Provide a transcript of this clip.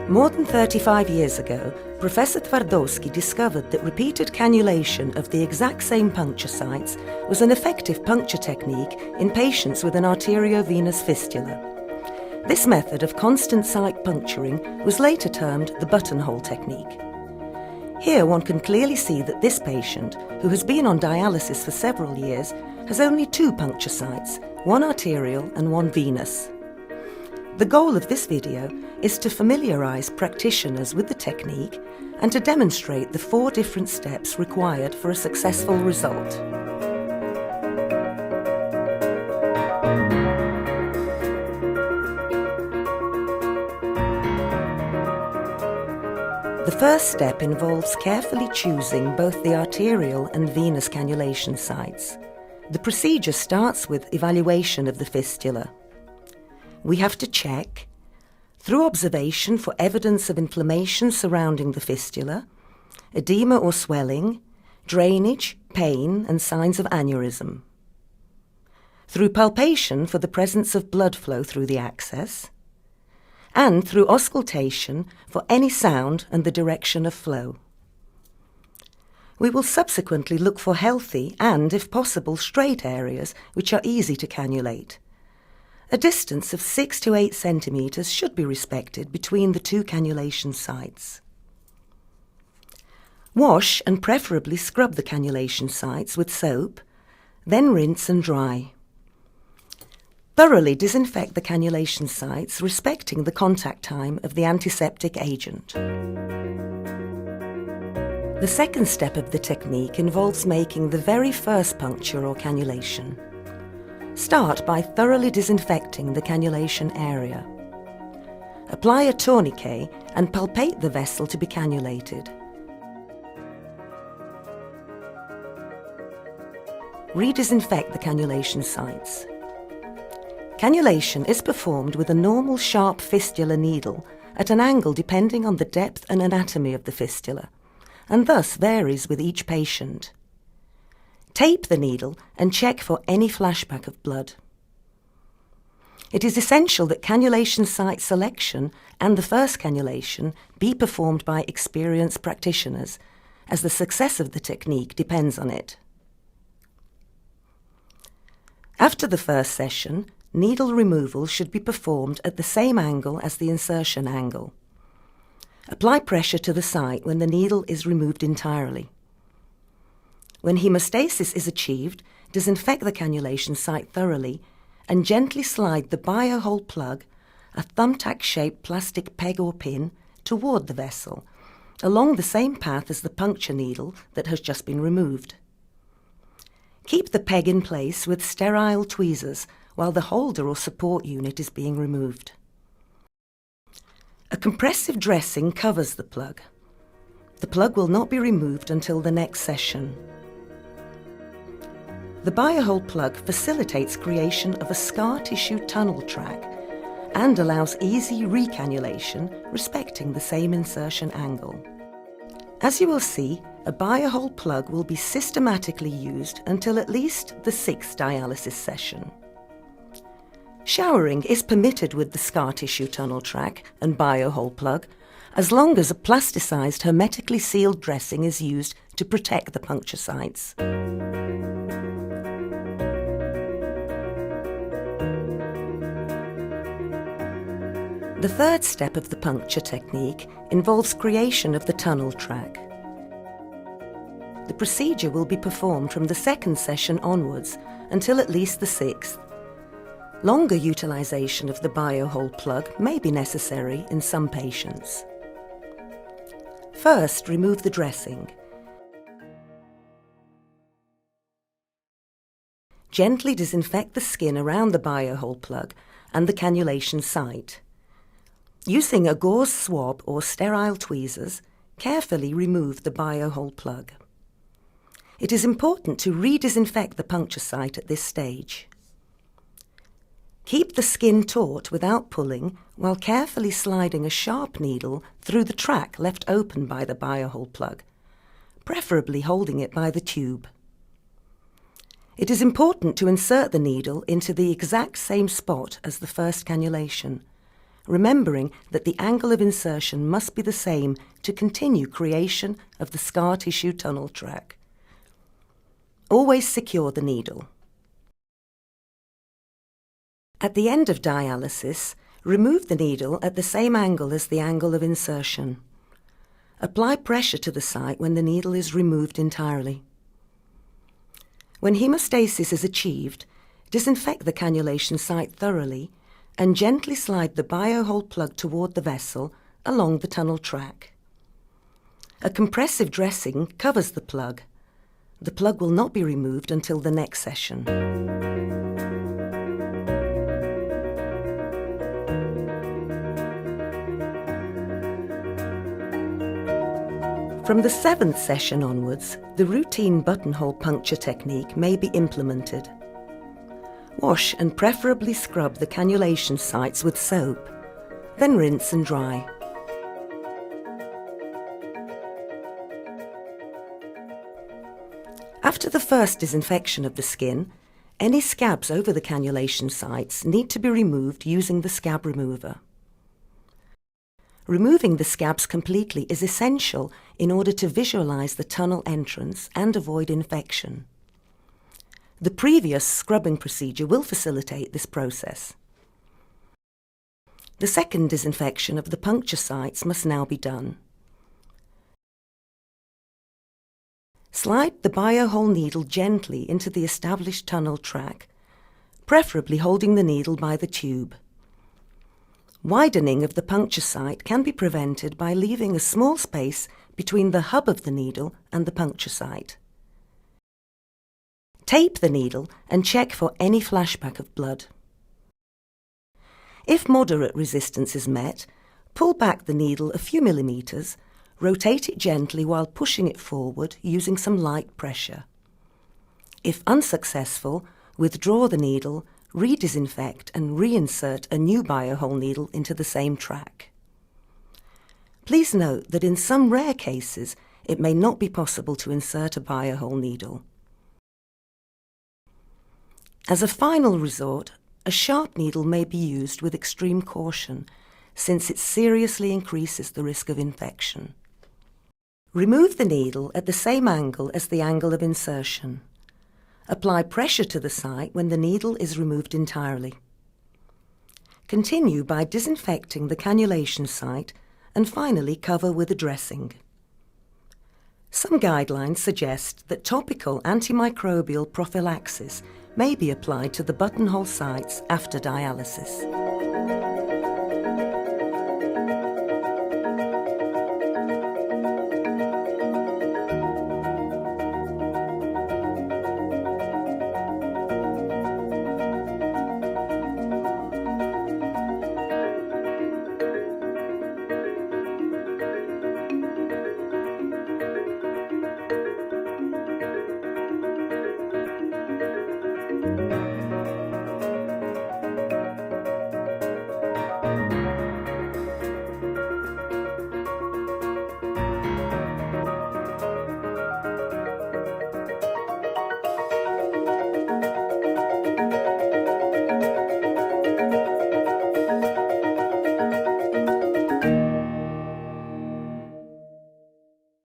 More than 35 years ago, Professor Twardowski discovered that repeated cannulation of the exact same puncture sites was an effective puncture technique in patients with an arteriovenous fistula. This method of constant site puncturing was later termed the buttonhole technique. Here one can clearly see that this patient, who has been on dialysis for several years, has only 2 puncture sites, one arterial and one venous. The goal of this video is to familiarise practitioners with the technique and to demonstrate the 4 different steps required for a successful result. The first step involves carefully choosing both the arterial and venous cannulation sites. The procedure starts with evaluation of the fistula. We have to check, through observation, for evidence of inflammation surrounding the fistula, edema or swelling, drainage, pain and signs of aneurysm. Through palpation for the presence of blood flow through the access, and through auscultation for any sound and the direction of flow. We will subsequently look for healthy and, if possible, straight areas which are easy to cannulate. A distance of 6 to 8 centimetres should be respected between the 2 cannulation sites. Wash and preferably scrub the cannulation sites with soap, then rinse and dry. Thoroughly disinfect the cannulation sites, respecting the contact time of the antiseptic agent. The second step of the technique involves making the very first puncture or cannulation. Start by thoroughly disinfecting the cannulation area. Apply a tourniquet and palpate the vessel to be cannulated. Re-disinfect the cannulation sites. Cannulation is performed with a normal sharp fistula needle at an angle depending on the depth and anatomy of the fistula, and thus varies with each patient. Tape the needle and check for any flashback of blood. It is essential that cannulation site selection and the first cannulation be performed by experienced practitioners, as the success of the technique depends on it. After the first session, needle removal should be performed at the same angle as the insertion angle. Apply pressure to the site when the needle is removed entirely. When hemostasis is achieved, disinfect the cannulation site thoroughly and gently slide the biohole plug, a thumbtack-shaped plastic peg or pin, toward the vessel, along the same path as the puncture needle that has just been removed. Keep the peg in place with sterile tweezers while the holder or support unit is being removed. A compressive dressing covers the plug. The plug will not be removed until the next session. The biohole plug facilitates creation of a scar tissue tunnel track and allows easy recannulation respecting the same insertion angle. As you will see, a biohole plug will be systematically used until at least the 6th dialysis session. Showering is permitted with the scar tissue tunnel track and biohole plug, as long as a plasticized hermetically sealed dressing is used to protect the puncture sites. The third step of the puncture technique involves creation of the tunnel track. The procedure will be performed from the 2nd session onwards until at least the 6th. Longer utilisation of the biohole plug may be necessary in some patients. First, remove the dressing. Gently disinfect the skin around the biohole plug and the cannulation site. Using a gauze swab or sterile tweezers, carefully remove the biohole plug. It is important to re-disinfect the puncture site at this stage. Keep the skin taut without pulling while carefully sliding a sharp needle through the track left open by the biohole plug, preferably holding it by the tube. It is important to insert the needle into the exact same spot as the first cannulation, remembering that the angle of insertion must be the same to continue creation of the scar tissue tunnel track. Always secure the needle. At the end of dialysis, remove the needle at the same angle as the angle of insertion. Apply pressure to the site when the needle is removed entirely. When hemostasis is achieved, disinfect the cannulation site thoroughly and gently slide the biohole plug toward the vessel along the tunnel track. A compressive dressing covers the plug. The plug will not be removed until the next session. From the 7th session onwards, the routine buttonhole puncture technique may be implemented. Wash and preferably scrub the cannulation sites with soap, then rinse and dry. After the first disinfection of the skin, any scabs over the cannulation sites need to be removed using the scab remover. Removing the scabs completely is essential in order to visualize the tunnel entrance and avoid infection. The previous scrubbing procedure will facilitate this process. The second disinfection of the puncture sites must now be done. Slide the biohole needle gently into the established tunnel track, preferably holding the needle by the tube. Widening of the puncture site can be prevented by leaving a small space between the hub of the needle and the puncture site. Tape the needle and check for any flashback of blood. If moderate resistance is met, pull back the needle a few millimeters, rotate it gently while pushing it forward using some light pressure. If unsuccessful, withdraw the needle, re-disinfect and reinsert a new biohole needle into the same track. Please note that in some rare cases it may not be possible to insert a biohole needle. As a final resort, a sharp needle may be used with extreme caution, since it seriously increases the risk of infection. Remove the needle at the same angle as the angle of insertion. Apply pressure to the site when the needle is removed entirely. Continue by disinfecting the cannulation site and finally cover with a dressing. Some guidelines suggest that topical antimicrobial prophylaxis may be applied to the buttonhole sites after dialysis.